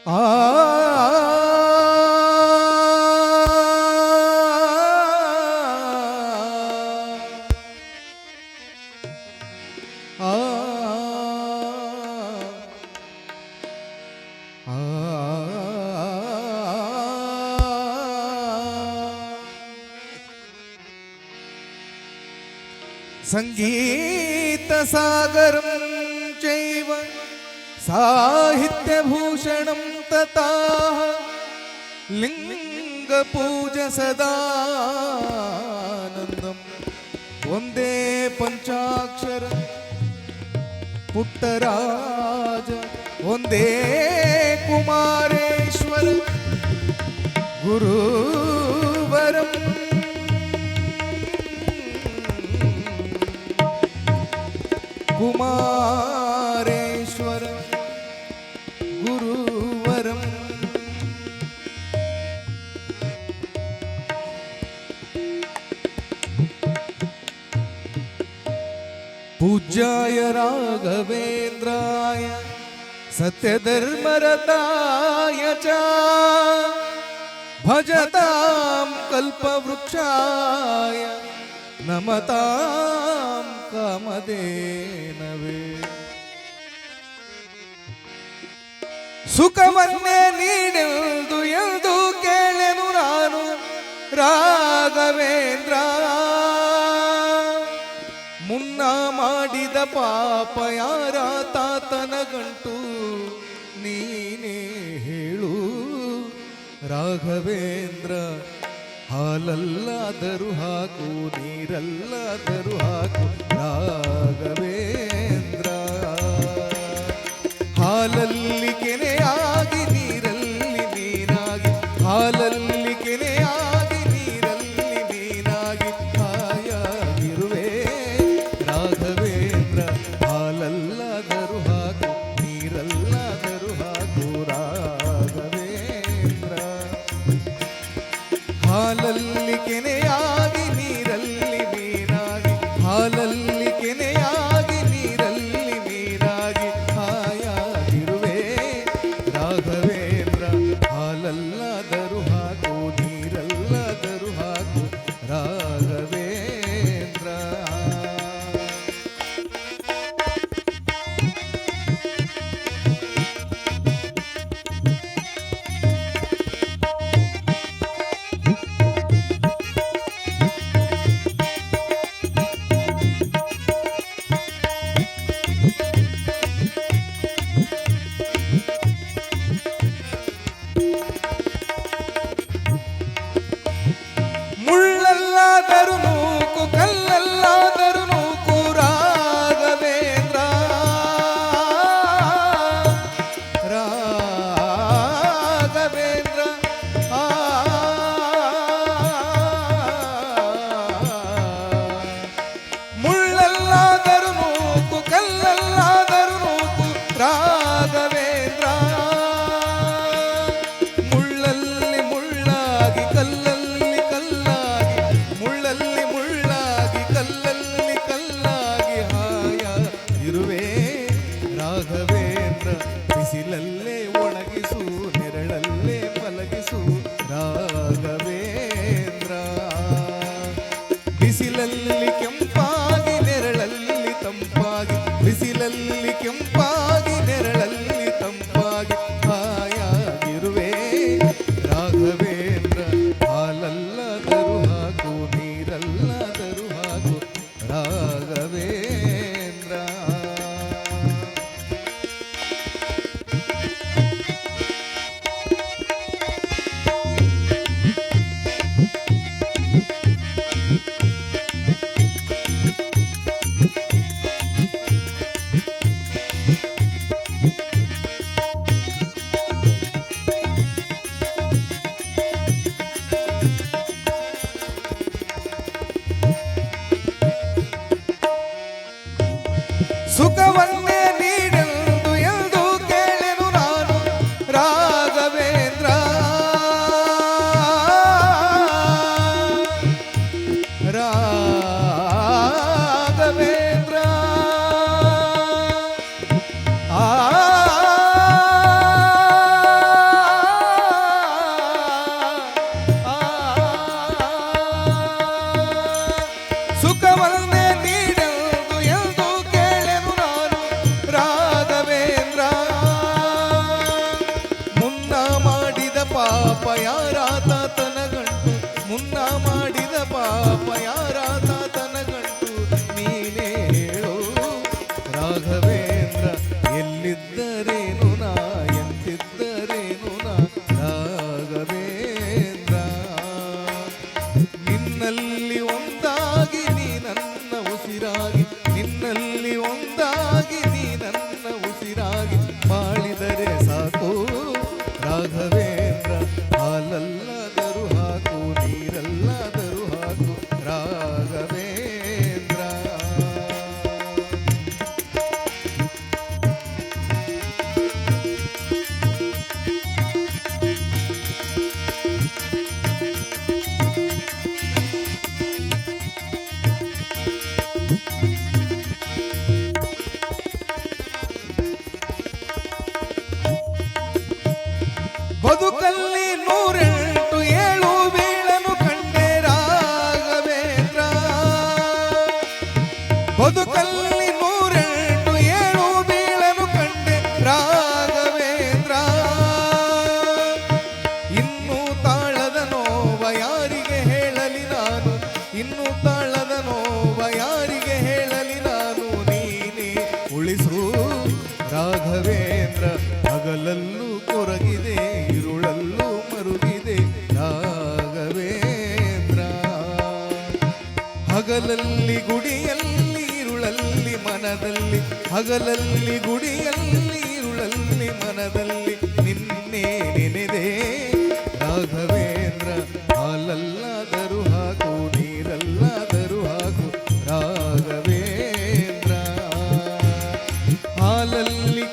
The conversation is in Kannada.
ಆ ಸಂಗೀತ ಸಾಗರಂ ಚೈವ ಸಾಹಿತ್ಯಭೂಷಣಂ ತಥಾ ಲಿಂಗ ಪೂಜ ಸದಾನಂದಂ ಒಂದೇ ಪಂಚಾಕ್ಷರ ಪುಟ್ಟರಾಜ ಒಂದೇ ಕುಮಾರೇಶ್ವರ ಗುರುವರಂ ಕುಮಾರೇಶ್ವರ ಗುರುವರಂ ಪೂಜ್ಯಾಯ ರಾಘವೇಂದ್ರಾಯ ಸತ್ಯಧರ್ಮರತಾಯ ಚ ಭಜತಾಂ ಕಲ್ಪವೃಕ್ಷಾಯ ನಮತಾಂ ಕಾಮಧೇನವೇ. ಸುಖವನ್ನೇ ನೀಡೆಂದು ಎಂದು ಕೇಳೆನು ನಾನು ರಾಘವೇಂದ್ರ. ಮುನ್ನ ಮಾಡಿದ ಪಾಪ ಯಾರ ತಾತನ ಗಂಟು ನೀನೇ ಹೇಳು ರಾಘವೇಂದ್ರ. ಹಾಲಲ್ಲಾದರೂ ಹಾಕು ನೀರಲ್ಲಾದರೂ ಹಾಕು ರಾಘವೇಂದ್ರ. ಹಾಲಲ್ಲಿ ಕೆನೆಯಾಗಿ ನೀರಲ್ಲಿ ಮೀನಾಗಿ ಹಾಲಲ್ಲಿ ಕೆನೆಯಾಗಿ ನೀರಲ್ಲಿ ಮೀನಾಗಿ ಹಾಯಾಗಿರುವೆ ರಾಘವೇಂದ್ರ. ಹಾಲಲ್ಲಾದರೂ ಹಾಕು ನೀರಲ್ಲಾದರೂ ಹಾಕು ರಾಘವೇಂದ್ರ. ಹಾಲಲ್ಲಿ ಕೆನೆಯಾಗಿ ನೀರಲ್ಲಿ ಮೀನಾಗಿ ಹಾಲಲ್ಲಿ ಕೆನೆಯಾಗಿ ನೀರಲ್ಲಿ ಮೀನಾಗಿ ಹಾಯಾಗಿರುವೆ ರಾಘವೇಂದ್ರ. ಹಾಲಲ್ಲಾದರೂ ಹಾಕು ನೀರಲ್ಲಾದರೂ ಹಾಕು ರಾಘವೇಂದ್ರ. ಮುಳ್ಳಲ್ಲಾದರೂ ನೂಕು ಕಲ್ಲಲ್ಲಾದರೂ ನೂಕು ರಾಘವೇಂದ್ರ. ರಾಘವೇಂದ್ರ ಮುಳ್ಳಲ್ಲಾದರೂ ನೂಕು ಕಲ್ಲಲ್ಲಾದರೂ ನೂಕು ರಾಘವೇಂದ್ರ. ಮುಳ್ಳಲ್ಲಿ ಮುಳ್ಳಾಗಿ ಕಲ್ಲಲ್ಲಿ ಕಲ್ಲಾಗಿ ಮುಳ್ಳಲ್ಲಿ ಮುಳ್ಳಾಗಿ ಕಲ್ಲಲ್ಲಿ ಕಲ್ಲಾಗಿ ಹಾಯಾಗಿರುವೆ ರಾಘವೇಂದ್ರ. ಬಿಸಿಲಲ್ಲೇ ಒಣಗಿಸು ನೆರಳಲ್ಲೇ ಮಲಗಿಸು ರಾಘವೇಂದ್ರ. ಬಿಸಿಲಲ್ಲಿ ಕೆಂಪಾಗಿ ನೆರಳಲ್ಲಿ ತಂಪಾಗಿ ಬಿಸಿಲಲ್ಲಿ ಕೆಂಪಾಗಿ ನೆರಳಲ್ಲಿ ತಂಪಾಗಿ ಹಾಯಾಗಿರುವೆ ರಾಘವೇಂದ್ರ. ಹಾಲಲ್ಲಾದರೂ ಹಾಕು ನೀರಲ್ಲಾದರೂ ಹಾಕು ರಾಘವೇಂದ್ರ. ಸುಖವನ್ನೇ ನೀಡೆಂದು ಎಂದು ಕೇಳೆನು ನಾನು ರಾಘವೇಂದ್ರ. ರಾಘವೇಂದ್ರ ಆ ಯಾರಾತನ ಗಂಟು ಮುನ್ನ ಮಾಡಿದ ಪಾಪ ಯಾರಾತನ ಗಂಟು ನೀನೇ ಹೇಳು ರಾಘವೇಂದ್ರ ಎಲ್ಲಿದ್ದರೇನು ನಾ ಎಂತಿದ್ದರೇನು ನಾ ರಾಘವೇಂದ್ರ ನಿನ್ನಲ್ಲಿ ಒಂದಾಗಿ ನೀ ನನ್ನ ಉಸಿರಾಗಿ ನಿನ್ನಲ್ಲಿ ಒಂದಾಗಿ ನೀ ನನ್ನ ಉಸಿರಾಗಿ ಬಾಳಿದರೆ ಸಾಕು ರಾಘವೇಂದ್ರ ಹಾಲಲ್ಲಾದರೂ ಹಾಕು ನೀರಲ್ಲಾದರೂ ಹಾಕು ರಾಘವೇಂದ್ರ ಬದುಕಲ್ಲಿ 108 ಏಳು ಬೀಳನು ಕಂಡೆ ರಾಘವೇಂದ್ರ ಬದುಕಲ್ಲಿ 108 ಏಳು ಬೀಳನು ಕಂಡೆ ರಾಘವೇಂದ್ರ ಇನ್ನೂ ತಾಳದ ನೋವ ಯಾರಿಗೆ ಹೇಳಲಿ ನಾನು ಇನ್ನೂ ತಾಳದ ನೋವ ಯಾರಿಗೆ ಹೇಳಲಿ ನಾನು ನೀನೇ ಉಳಿಸು ರಾಘವೇಂದ್ರ ಹಗಲಲ್ಲೂ ಕೊರಗಿದೆ ഇരുളಲ್ಲೂ ಮರುಗಿದೆ ರಾಘವೇಂದ್ರ ಹಗಲಲ್ಲಿ ಗುಡಿಯಲ್ಲಿ ഇരുಳಲ್ಲಿ ಮನದಲ್ಲಿ ಹಗಲಲ್ಲಿ ಗುಡಿಯಲ್ಲಿ ഇരുಳಲ್ಲಿ ಮನದಲ್ಲಿ ನಿನ್ನೆ ನೆನೆದೆ ರಾಘವೇಂದ್ರ ಹಾಲಲ್ಲಾದರೂ ಹಾಕು ನೀರಲ್ಲಾದರೂ ಹಾಕು ರಾಘವೇಂದ್ರ ಹಾಲಲ್ಲಿ